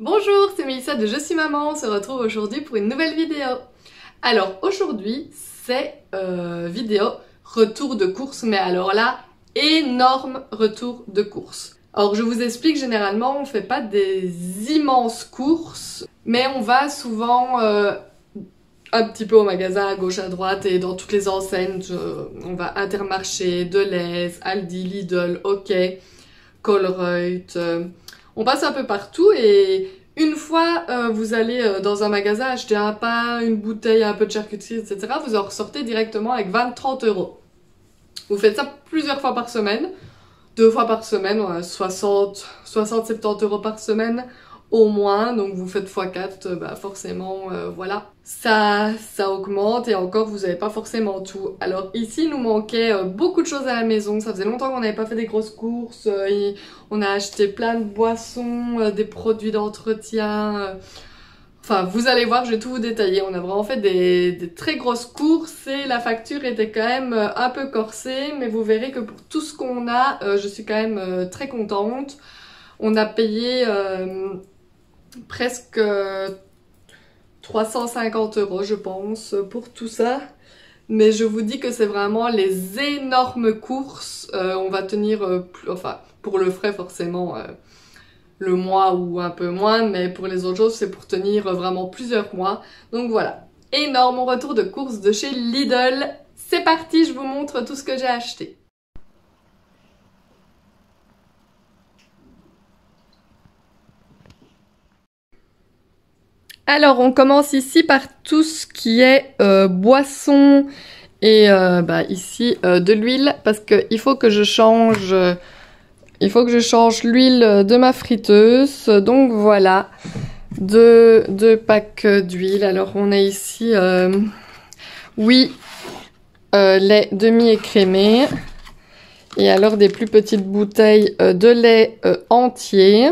Bonjour, c'est Mélissa de Je suis maman, on se retrouve aujourd'hui pour une nouvelle vidéo. Alors aujourd'hui, c'est vidéo retour de course, mais alors là, énorme retour de course. Alors je vous explique, généralement on fait pas des immenses courses, mais on va souvent un petit peu au magasin à gauche à droite et dans toutes les enseignes. On va Intermarché, Delhaize, Aldi, Lidl, OK, Colruyt. On passe un peu partout et une fois vous allez dans un magasin acheter un pain, une bouteille, un peu de charcuterie, etc. Vous en ressortez directement avec 20-30 euros. Vous faites ça plusieurs fois par semaine. 2 fois par semaine, on a 60-70 euros par semaine au moins. Donc vous faites x4, bah forcément, voilà. Ça augmente et encore vous n'avez pas forcément tout. Alors ici, il nous manquait beaucoup de choses à la maison. Ça faisait longtemps qu'on n'avait pas fait des grosses courses. On a acheté plein de boissons, des produits d'entretien. Enfin, vous allez voir, je vais tout vous détailler. On a vraiment fait des très grosses courses et la facture était quand même un peu corsée. Mais vous verrez que pour tout ce qu'on a, je suis quand même très contente. On a payé presque 350 euros, je pense, pour tout ça. Mais je vous dis que c'est vraiment les énormes courses. On va tenir, enfin, pour le frais forcément... le mois ou un peu moins, mais pour les autres choses, c'est pour tenir vraiment plusieurs mois. Donc voilà, énorme retour de course de chez Lidl. C'est parti, je vous montre tout ce que j'ai acheté. Alors, on commence ici par tout ce qui est boisson et bah, ici de l'huile, parce qu'il faut que je change... Il faut que je change l'huile de ma friteuse, donc voilà, deux packs d'huile. Alors on a ici, lait demi-écrémé, et alors des plus petites bouteilles de lait entier,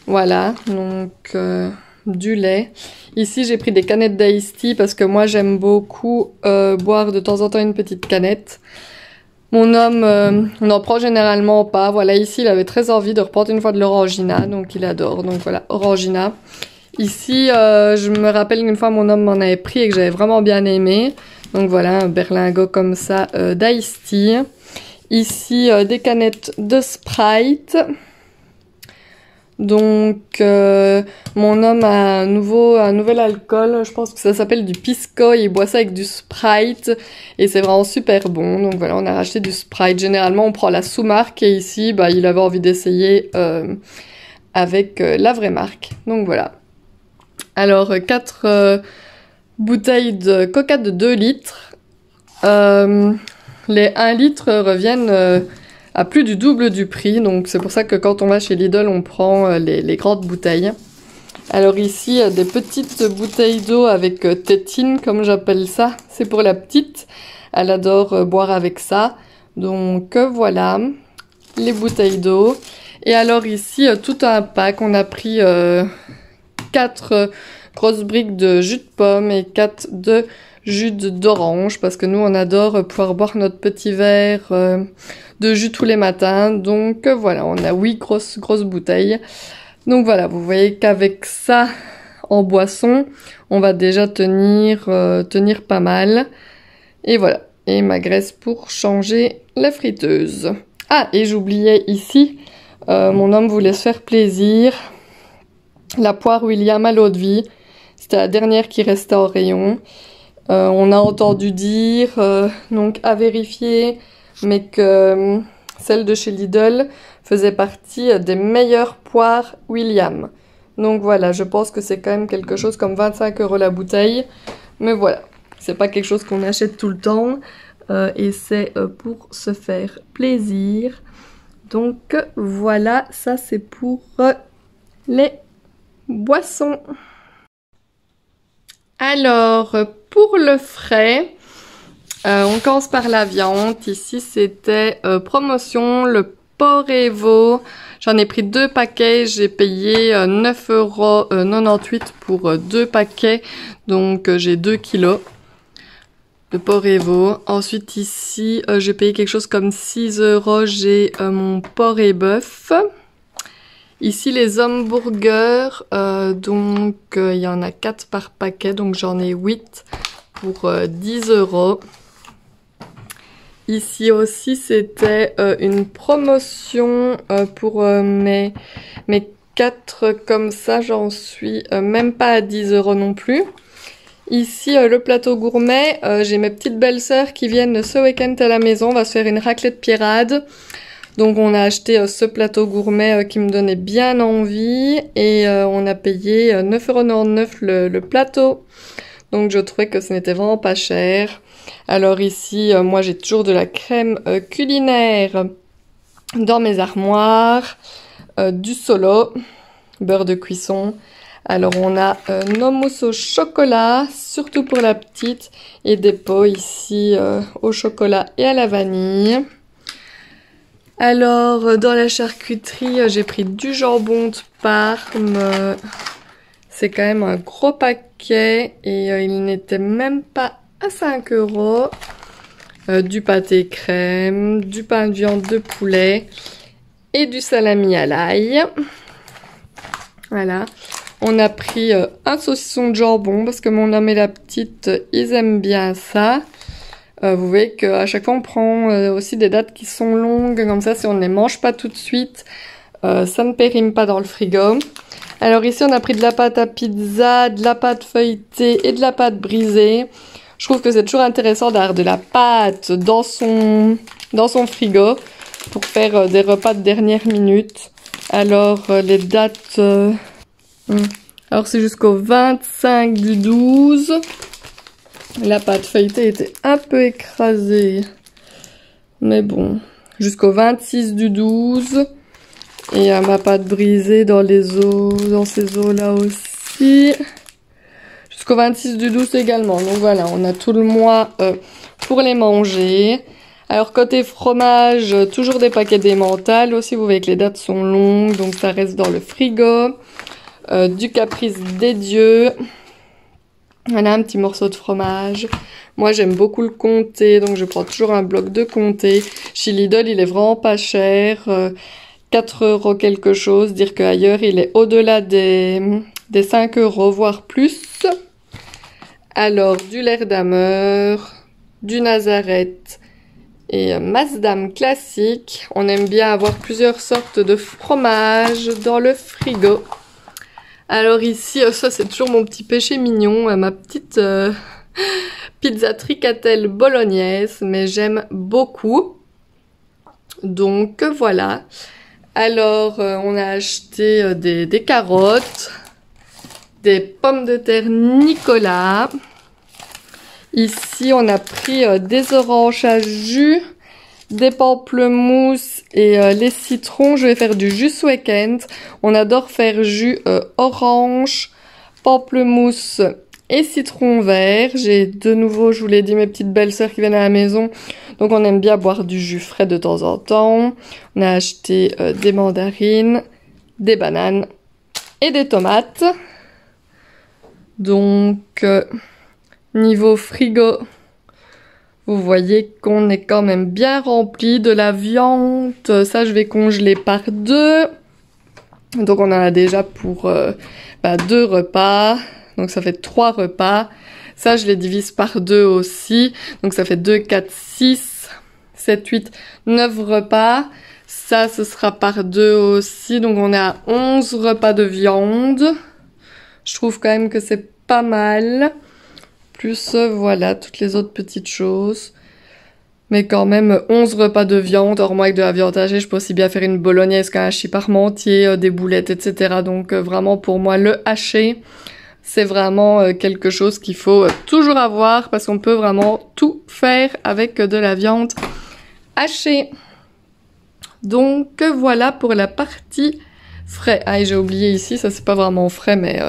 voilà, donc du lait. Ici j'ai pris des canettes d'Ice Tea parce que moi j'aime beaucoup boire de temps en temps une petite canette. Mon homme, on n'en prend généralement pas. Voilà, ici, il avait très envie de reprendre une fois de l'Orangina, donc il adore. Donc voilà, Orangina. Ici, je me rappelle qu'une fois, mon homme m'en avait pris et que j'avais vraiment bien aimé. Donc voilà, un berlingot comme ça d'Ice Tea. Ici, des canettes de Sprite. Donc, mon homme a un nouvel alcool, je pense que ça s'appelle du Pisco, il boit ça avec du Sprite, et c'est vraiment super bon. Donc voilà, on a racheté du Sprite. Généralement, on prend la sous-marque, et ici, bah, il avait envie d'essayer avec la vraie marque. Donc voilà. Alors, 4 bouteilles de Coca de 2 litres. Les 1 litre reviennent... à plus du double du prix, donc c'est pour ça que quand on va chez Lidl, on prend les grandes bouteilles. Alors ici, des petites bouteilles d'eau avec tétine, comme j'appelle ça. C'est pour la petite, elle adore boire avec ça. Donc voilà, les bouteilles d'eau. Et alors ici, tout un pack, on a pris 4 grosses briques de jus de pomme et 4 de jus d'orange, parce que nous, on adore pouvoir boire notre petit verre... de jus tous les matins, donc voilà, on a 8 grosses bouteilles. Donc voilà, vous voyez qu'avec ça en boisson, on va déjà tenir pas mal. Et voilà, et ma graisse pour changer la friteuse. Ah, et j'oubliais ici, mon homme voulait se faire plaisir. La poire William à l'eau de vie, c'était la dernière qui restait en rayon. On a entendu dire, donc à vérifier, mais que celle de chez Lidl faisait partie des meilleures poires William. Donc voilà, je pense que c'est quand même quelque chose comme 25 euros la bouteille. Mais voilà, c'est pas quelque chose qu'on achète tout le temps. Et c'est pour se faire plaisir. Donc voilà, ça c'est pour les boissons. Alors, pour le frais... on commence par la viande. Ici, c'était promotion, le porc et veau. J'en ai pris 2 paquets. J'ai payé 9,98 € pour 2 paquets. Donc, j'ai 2 kilos de porc et veau. Ensuite, ici, j'ai payé quelque chose comme 6 €. J'ai mon porc et bœuf. Ici les hamburgers, il y en a 4 par paquet, donc j'en ai 8 pour 10 €. Ici aussi c'était une promotion pour mes 4 comme ça, j'en suis même pas à 10 € non plus. Ici le plateau gourmet, j'ai mes petites belles-sœurs qui viennent ce week-end à la maison, on va se faire une raclette pirade. Donc on a acheté ce plateau gourmet qui me donnait bien envie et on a payé 9,99 € le plateau. Donc je trouvais que ce n'était vraiment pas cher. Alors ici, moi j'ai toujours de la crème culinaire dans mes armoires, du Solo, beurre de cuisson. Alors on a nos mousses au chocolat, surtout pour la petite, et des pots ici au chocolat et à la vanille. Alors, dans la charcuterie, j'ai pris du jambon de Parme. C'est quand même un gros paquet et il n'était même pas à 5 €. Du pâté crème, du pain de viande de poulet et du salami à l'ail. Voilà. On a pris un saucisson de jambon parce que mon homme et la petite, ils aiment bien ça. Vous voyez qu'à chaque fois on prend aussi des dates qui sont longues, comme ça si on ne les mange pas tout de suite, ça ne périme pas dans le frigo. Alors ici on a pris de la pâte à pizza, de la pâte feuilletée et de la pâte brisée. Je trouve que c'est toujours intéressant d'avoir de la pâte dans son frigo pour faire des repas de dernière minute. Alors les dates... Alors c'est jusqu'au 25 du 12. La pâte feuilletée était un peu écrasée. Mais bon. Jusqu'au 26 du 12. Et ma pâte brisée dans ces eaux-là aussi. Jusqu'au 26 du 12 également. Donc voilà, on a tout le mois pour les manger. Alors côté fromage, toujours des paquets d'emmental. Aussi, vous voyez que les dates sont longues. Donc ça reste dans le frigo. Du Caprice des Dieux. Voilà un petit morceau de fromage. Moi j'aime beaucoup le comté, donc je prends toujours un bloc de comté. Chez Lidl il est vraiment pas cher, 4 € quelque chose. Dire qu'ailleurs il est au-delà des 5 €, voire plus. Alors du Lerdammer, du Nazareth et Maasdam classique. On aime bien avoir plusieurs sortes de fromages dans le frigo. Alors ici, ça c'est toujours mon petit péché mignon, ma petite pizza tricatelle bolognaise, mais j'aime beaucoup. Donc voilà. Alors on a acheté des carottes, des pommes de terre Nicolas. Ici on a pris des oranges à jus, des pamplemousses et les citrons. Je vais faire du jus ce week-end. On adore faire jus orange, pamplemousse et citron vert. J'ai de nouveau, je vous l'ai dit, mes petites belles-sœurs qui viennent à la maison. Donc on aime bien boire du jus frais de temps en temps. On a acheté des mandarines, des bananes et des tomates. Donc niveau frigo, vous voyez qu'on est quand même bien rempli. De la viande, ça je vais congeler par 2. Donc on en a déjà pour 2 repas. Donc ça fait 3 repas. Ça je les divise par 2 aussi. Donc ça fait 2, 4, 6, 7, 8, 9 repas. Ça ce sera par 2 aussi. Donc on est à 11 repas de viande. Je trouve quand même que c'est pas mal. Plus voilà toutes les autres petites choses. Mais quand même 11 repas de viande. Or moi avec de la viande hachée, je peux aussi bien faire une bolognaise qu'un hachis parmentier, des boulettes, etc. Donc vraiment pour moi le haché, c'est vraiment quelque chose qu'il faut toujours avoir parce qu'on peut vraiment tout faire avec de la viande hachée. Donc voilà pour la partie frais. Ah et j'ai oublié ici, ça c'est pas vraiment frais mais...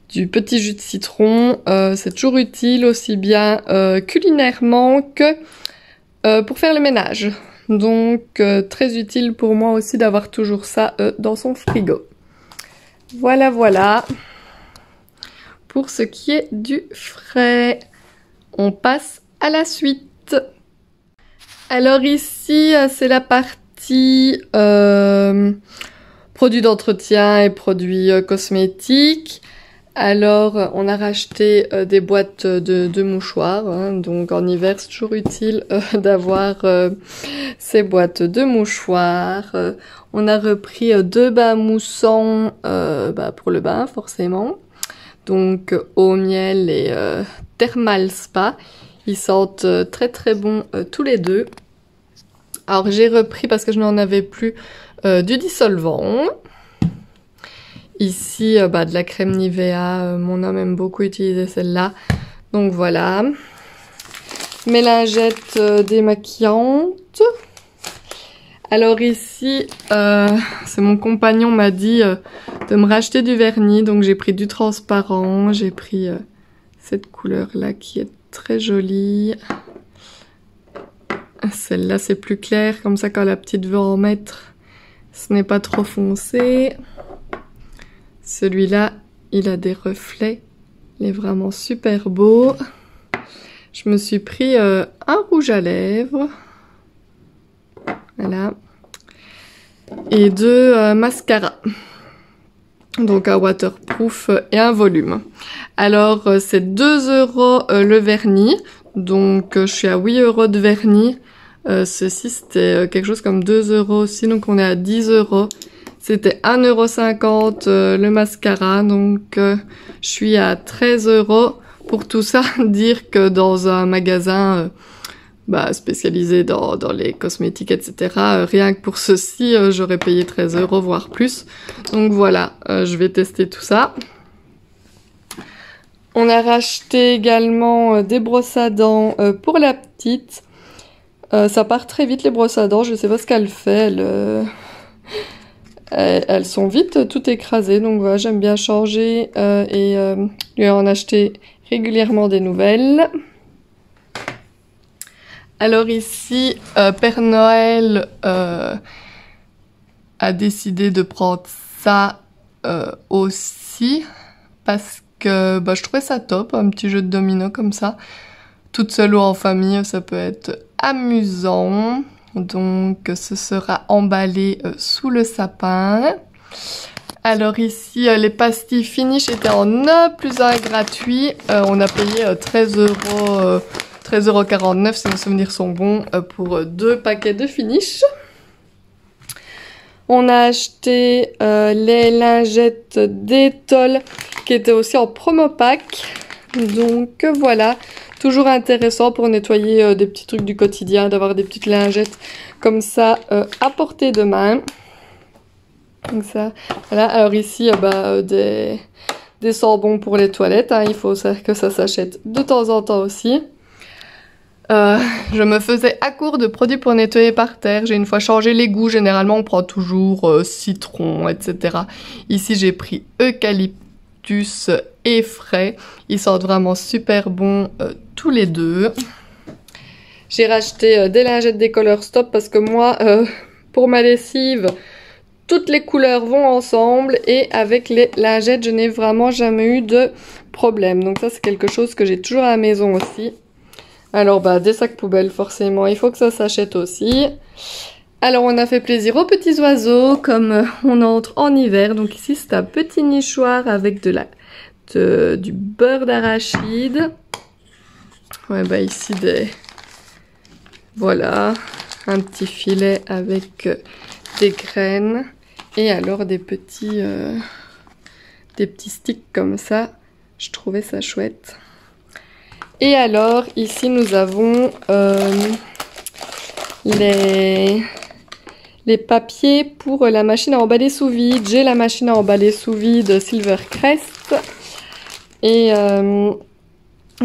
du petit jus de citron, c'est toujours utile aussi bien culinairement que pour faire le ménage. Donc très utile pour moi aussi d'avoir toujours ça dans son frigo. Voilà, voilà. Pour ce qui est du frais, on passe à la suite. Alors ici, c'est la partie produits d'entretien et produits cosmétiques. Alors, on a racheté des boîtes de mouchoirs, hein, donc en hiver, c'est toujours utile d'avoir ces boîtes de mouchoirs. On a repris 2 bains moussants pour le bain, forcément. Donc, eau, miel et thermal spa. Ils sentent très très bon tous les deux. Alors, j'ai repris, parce que je n'en avais plus, du dissolvant. Ici, de la crème Nivea, mon homme aime beaucoup utiliser celle-là. Donc voilà. Mes lingettes démaquillantes. Alors ici, c'est mon compagnon m'a dit de me racheter du vernis. Donc j'ai pris du transparent. J'ai pris cette couleur-là qui est très jolie. Celle-là, c'est plus clair. Comme ça, quand la petite veut en mettre, ce n'est pas trop foncé. Celui-là, il a des reflets. Il est vraiment super beau. Je me suis pris un rouge à lèvres. Voilà. Et 2 mascaras. Donc un waterproof et un volume. Alors, c'est 2 € le vernis. Donc, je suis à 8 € de vernis. Ceci, c'était quelque chose comme 2 € aussi. Donc, on est à 10 €. C'était 1,50 € le mascara, donc je suis à 13 € pour tout ça. Dire que dans un magasin spécialisé dans les cosmétiques, etc., rien que pour ceci, j'aurais payé 13 €, voire plus. Donc voilà, je vais tester tout ça. On a racheté également des brosses à dents pour la petite. Ça part très vite les brosses à dents, je sais pas ce qu'elle fait, elles sont vite toutes écrasées, donc voilà, j'aime bien changer et lui en acheter régulièrement des nouvelles. Alors ici, Père Noël a décidé de prendre ça aussi parce que je trouvais ça top, un petit jeu de domino comme ça. Toute seule ou en famille, ça peut être amusant. Donc, ce sera emballé sous le sapin. Alors ici, les pastilles Finish étaient en 1 + 1 gratuit. On a payé 13,49 € si mes souvenirs sont bons, pour 2 paquets de Finish. On a acheté les lingettes Dettol qui étaient aussi en promo pack. Donc voilà. Toujours intéressant pour nettoyer des petits trucs du quotidien, d'avoir des petites lingettes comme ça à portée de main. Comme ça, voilà. Alors ici, des sambons pour les toilettes. Hein. Il faut que ça s'achète de temps en temps aussi. Je me faisais à court de produits pour nettoyer par terre. J'ai une fois changé les goûts. Généralement, on prend toujours citron, etc. Ici, j'ai pris eucalyptus et frais. Ils sentent vraiment super bons tous les deux. J'ai racheté des lingettes des Color Stop parce que moi, pour ma lessive, toutes les couleurs vont ensemble et avec les lingettes, je n'ai vraiment jamais eu de problème. Donc ça, c'est quelque chose que j'ai toujours à la maison aussi. Alors, des sacs poubelles, forcément, il faut que ça s'achète aussi. Alors, on a fait plaisir aux petits oiseaux, comme on entre en hiver. Donc ici, c'est un petit nichoir avec du beurre d'arachide. Ouais, ici, voilà, un petit filet avec des graines. Et alors, des petits sticks comme ça. Je trouvais ça chouette. Et alors, ici, nous avons les papiers pour la machine à emballer sous vide. J'ai la machine à emballer sous vide Silvercrest. Et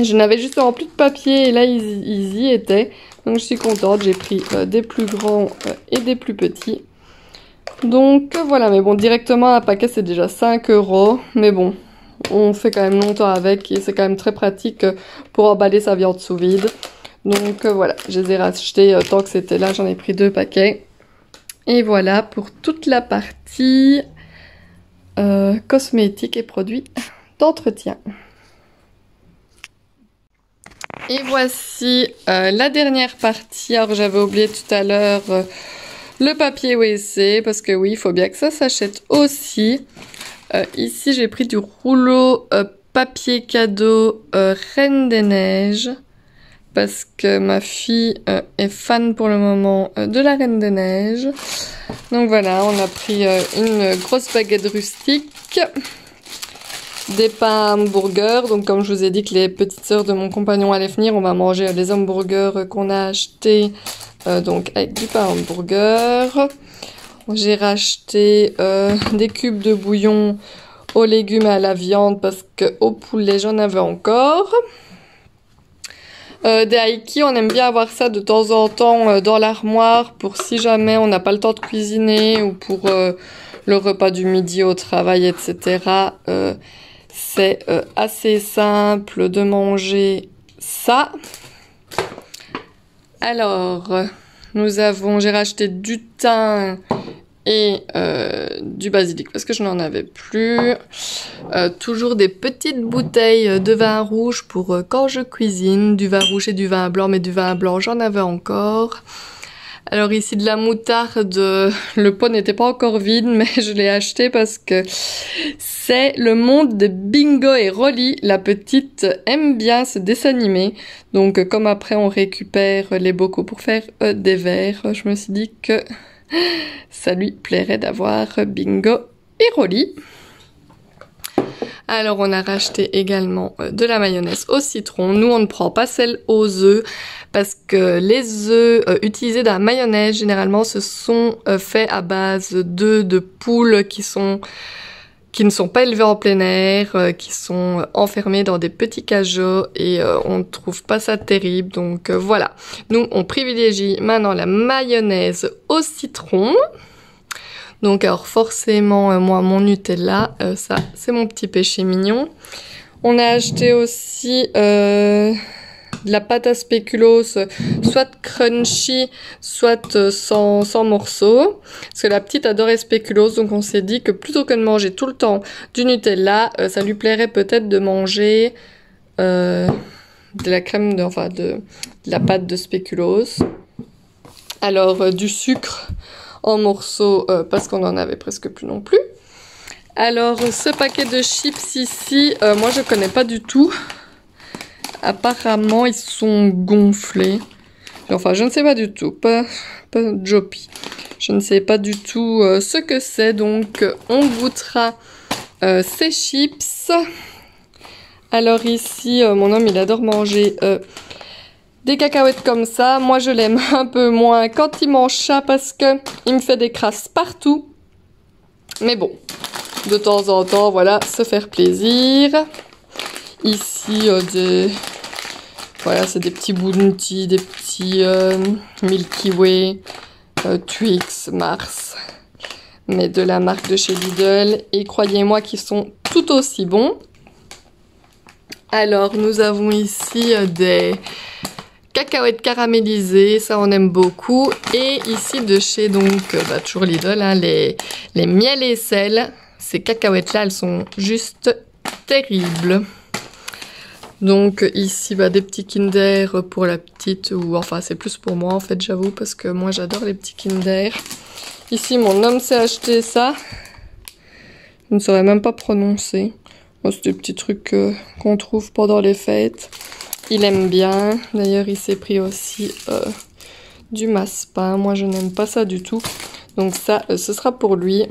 je n'avais justement plus de papier et là, ils y étaient. Donc, je suis contente. J'ai pris des plus grands et des plus petits. Donc, voilà. Mais bon, directement, un paquet, c'est déjà 5 €. Mais bon, on fait quand même longtemps avec et c'est quand même très pratique pour emballer sa viande sous vide. Donc, voilà. Je les ai rachetés tant que c'était là. J'en ai pris 2 paquets. Et voilà pour toute la partie cosmétiques et produits d'entretien. Et voici la dernière partie. Alors j'avais oublié tout à l'heure Le papier WC, parce que oui, il faut bien que ça s'achète aussi. Ici, j'ai pris du rouleau papier cadeau Reine des Neiges. Parce que ma fille est fan pour le moment de la Reine des Neiges. Donc voilà, on a pris une grosse baguette rustique. Des pains à hamburger. Donc comme je vous ai dit que les petites sœurs de mon compagnon allaient venir, on va manger les hamburgers qu'on a achetés. Donc avec du pain à hamburger. J'ai racheté des cubes de bouillon aux légumes et à la viande parce que au poulet j'en avais encore. Des aiki, on aime bien avoir ça de temps en temps dans l'armoire pour si jamais on n'a pas le temps de cuisiner ou pour le repas du midi au travail, etc. C'est assez simple de manger ça. Alors, j'ai racheté du thym et du basilic parce que je n'en avais plus. Toujours des petites bouteilles de vin rouge pour quand je cuisine. Du vin rouge et du vin blanc, mais du vin blanc j'en avais encore. Alors ici de la moutarde, le pot n'était pas encore vide, mais je l'ai acheté parce que c'est le monde de Bingo et Rolly. La petite aime bien ce dessin animé. Donc comme après on récupère les bocaux pour faire des verres, je me suis dit que ça lui plairait d'avoir Bingo et Rolly. Alors on a racheté également de la mayonnaise au citron. Nous on ne prend pas celle aux œufs parce que les œufs utilisés dans la mayonnaise généralement ce sont faits à base d'œufs de poules qui ne sont pas élevés en plein air, qui sont enfermés dans des petits cajots et on ne trouve pas ça terrible. Donc voilà, nous on privilégie maintenant la mayonnaise au citron. Donc alors forcément, moi mon Nutella, ça c'est mon petit péché mignon. On a acheté aussi de la pâte à spéculoos, soit crunchy, soit sans morceaux. Parce que la petite adorait spéculoos, donc on s'est dit que plutôt que de manger tout le temps du Nutella, ça lui plairait peut-être de manger de la crème, de la pâte de spéculoos. Alors du sucre en morceaux parce qu'on en avait presque plus non plus. Alors ce paquet de chips ici, moi je connais pas du tout. Apparemment ils sont gonflés. Enfin je ne sais pas du tout, pas Joppy. Je ne sais pas du tout ce que c'est, donc on goûtera ces chips. Alors ici mon homme il adore manger des cacahuètes comme ça. Moi je l'aime un peu moins quand il mange ça parce que il me fait des crasses partout. Mais bon, de temps en temps, voilà, se faire plaisir. Ici voilà, c'est des petits Bounty, des petits Milky Way, Twix, Mars, mais de la marque de chez Lidl. Et croyez-moi qu'ils sont tout aussi bons. Alors nous avons ici des cacahuètes caramélisées, ça on aime beaucoup. Et ici de chez donc toujours Lidl, hein, les miel et sel. Ces cacahuètes là elles sont juste terribles. Donc ici des petits Kinder pour la petite, ou enfin c'est plus pour moi en fait j'avoue parce que moi j'adore les petits Kinder. Ici mon homme s'est acheté ça. Je ne saurais même pas prononcer. Bon, c'est des petits trucs qu'on trouve pendant les fêtes. Il aime bien. D'ailleurs, il s'est pris aussi du massepain. Moi, je n'aime pas ça du tout. Donc ça, ce sera pour lui.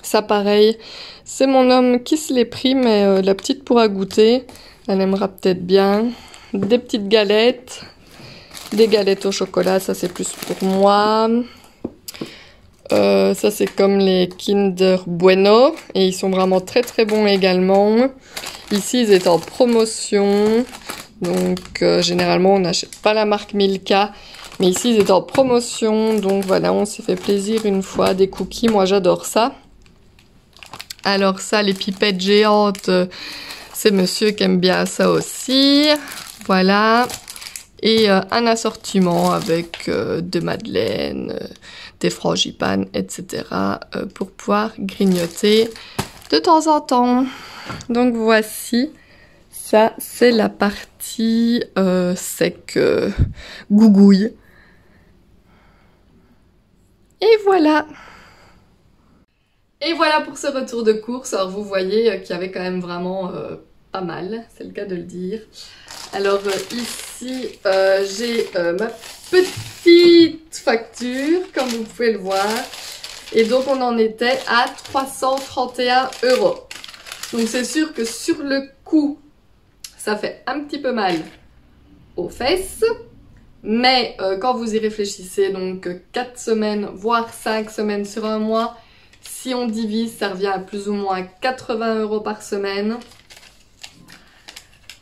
Ça, pareil, c'est mon homme qui se l'est pris, mais la petite pourra goûter. Elle aimera peut-être bien. Des petites galettes. Des galettes au chocolat, ça c'est plus pour moi. Ça c'est comme les Kinder Bueno. Et ils sont vraiment très très bons également. Ici, ils étaient en promotion. Donc, généralement, on n'achète pas la marque Milka. Mais ici, ils étaient en promotion. Donc, voilà, on s'est fait plaisir une fois. Des cookies, moi, j'adore ça. Alors, ça, les pipettes géantes, c'est monsieur qui aime bien ça aussi. Voilà. Et un assortiment avec des madeleines, des frangipanes, etc. Pour pouvoir grignoter de temps en temps. Donc voici, ça c'est la partie sec gougouille. Et voilà! Et voilà pour ce retour de course. Alors vous voyez qu'il y avait quand même vraiment pas mal, c'est le cas de le dire. Alors ici j'ai ma petite facture, comme vous pouvez le voir. Et donc on en était à 331 €. Donc c'est sûr que sur le coup, ça fait un petit peu mal aux fesses. Mais quand vous y réfléchissez, donc 4 semaines, voire 5 semaines sur un mois, si on divise, ça revient à plus ou moins 80 € par semaine.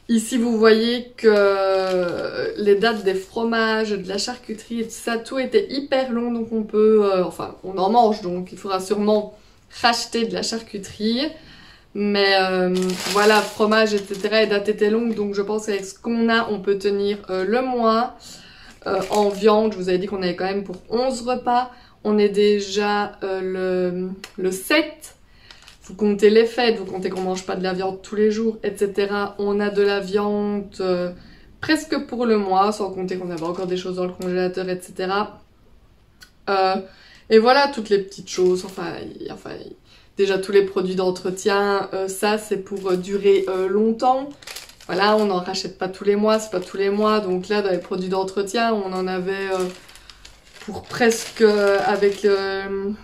Ici, vous voyez que les dates des fromages, de la charcuterie et tout ça, tout était hyper long, donc on peut... enfin, on en mange, donc il faudra sûrement racheter de la charcuterie. Mais voilà, fromage, etc. les dates étaient longues, donc je pense qu'avec ce qu'on a, on peut tenir le mois. En viande, je vous avais dit qu'on avait quand même pour 11 repas. On est déjà le 7. Vous comptez les fêtes, vous comptez qu'on mange pas de la viande tous les jours, etc. On a de la viande presque pour le mois, sans compter qu'on avait encore des choses dans le congélateur, etc. Et voilà, toutes les petites choses, enfin déjà tous les produits d'entretien, ça c'est pour durer longtemps. Voilà, on n'en rachète pas tous les mois, c'est pas tous les mois, donc là dans les produits d'entretien, on en avait pour presque avec le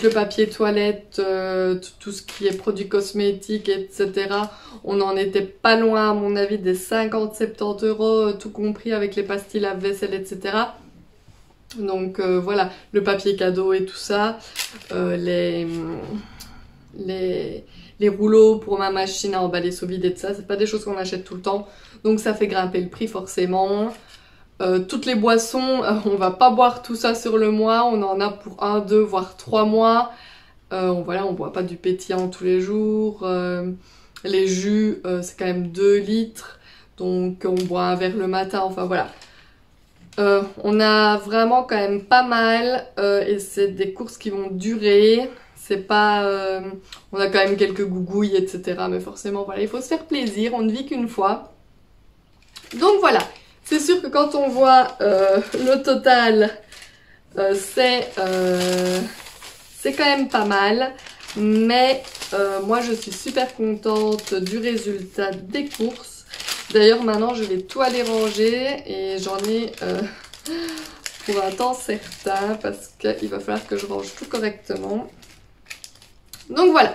papier toilette, tout ce qui est produits cosmétiques, etc. On n'en était pas loin, à mon avis, des 50-70 €, tout compris avec les pastilles lave-vaisselle, etc. Donc voilà, le papier cadeau et tout ça, les rouleaux pour ma machine à emballer sous vide et tout ça, c'est pas des choses qu'on achète tout le temps, donc ça fait grimper le prix forcément. Toutes les boissons, on va pas boire tout ça sur le mois, on en a pour 1, 2, voire 3 mois. Voilà, on boit pas du pétillant tous les jours. Les jus, c'est quand même 2 litres, donc on boit un verre le matin, enfin voilà. On a vraiment quand même pas mal, et c'est des courses qui vont durer. C'est pas... on a quand même quelques gougouilles, etc. Mais forcément, voilà, il faut se faire plaisir, on ne vit qu'une fois. Donc voilà. C'est sûr que quand on voit le total, c'est quand même pas mal. Mais moi, je suis super contente du résultat des courses. D'ailleurs, maintenant, je vais tout aller ranger et j'en ai pour un temps certain parce qu'il va falloir que je range tout correctement. Donc voilà.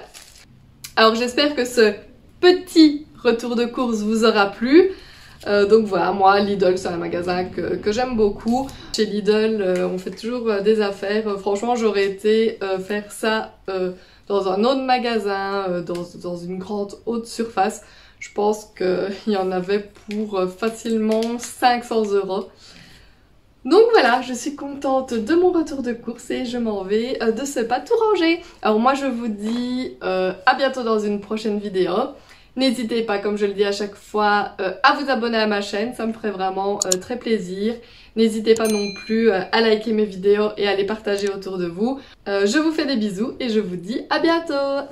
Alors, j'espère que ce petit retour de course vous aura plu. Donc voilà, moi Lidl c'est un magasin que j'aime beaucoup. Chez Lidl on fait toujours des affaires. Franchement j'aurais été faire ça dans un autre magasin, dans une grande haute surface. Je pense qu'il y en avait pour facilement 500 €. Donc voilà, je suis contente de mon retour de course et je m'en vais de ce pas tout ranger. Alors moi je vous dis à bientôt dans une prochaine vidéo. N'hésitez pas, comme je le dis à chaque fois, à vous abonner à ma chaîne, ça me ferait vraiment très plaisir. N'hésitez pas non plus à liker mes vidéos et à les partager autour de vous. Je vous fais des bisous et je vous dis à bientôt!